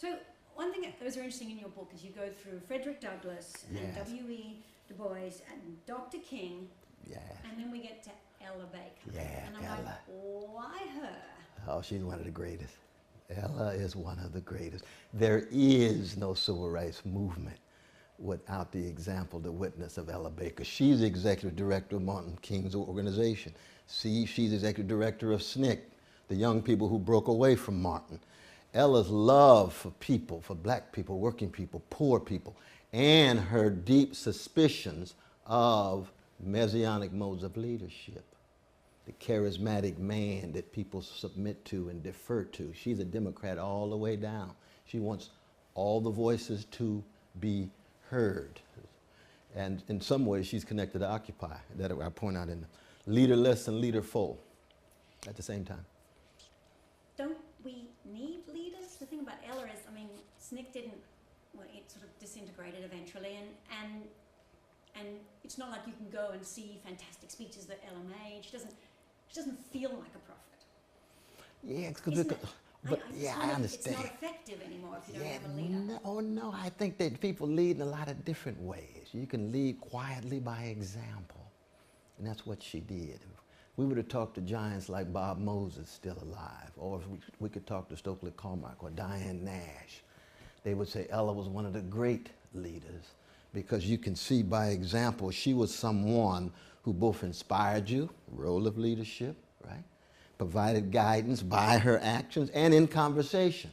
So one thing that was very interesting in your book is you go through Frederick Douglass and Yes. W.E. Du Bois and Dr. King, Yeah. and then we get to Ella Baker. Yeah, And I'm Ella. like, why her? Oh, she's one of the greatest. Ella is one of the greatest. There is no civil rights movement without the example, the witness of Ella Baker. She's the executive director of Martin King's organization. See, she's executive director of SNCC, the young people who broke away from Martin. Ella's love for people, for black people, working people, poor people, and her deep suspicions of messianic modes of leadership, the charismatic man that people submit to and defer to. She's a Democrat all the way down. She wants all the voices to be heard. And in some ways, she's connected to Occupy, that I point out in leaderless and leaderful at the same time. Don't we need leaders? The thing about Ella is, I mean, SNCC didn't, well, it sort of disintegrated eventually, and it's not like you can go and see fantastic speeches that Ella made. She doesn't feel like a prophet. Yeah, Isn't it? but yeah, I understand. It's not effective anymore if you don't have a leader. No, I think that people lead in a lot of different ways. You can lead quietly by example, and that's what she did. We would have talked to giants like Bob Moses, still alive, or if we could talk to Stokely Carmichael or Diane Nash. They would say Ella was one of the great leaders because you can see by example she was someone who both inspired you, role of leadership, right? Provided guidance by her actions and in conversation.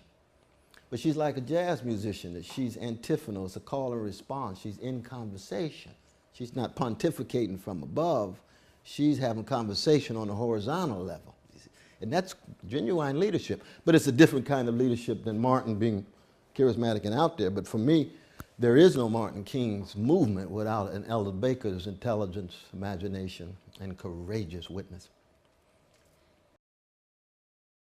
But she's like a jazz musician, that she's antiphonal, it's a call and response. She's in conversation. She's not pontificating from above. She's having conversation on a horizontal level. And that's genuine leadership. But it's a different kind of leadership than Martin being charismatic and out there. But for me, there is no Martin King's movement without an Ella Baker's intelligence, imagination, and courageous witness.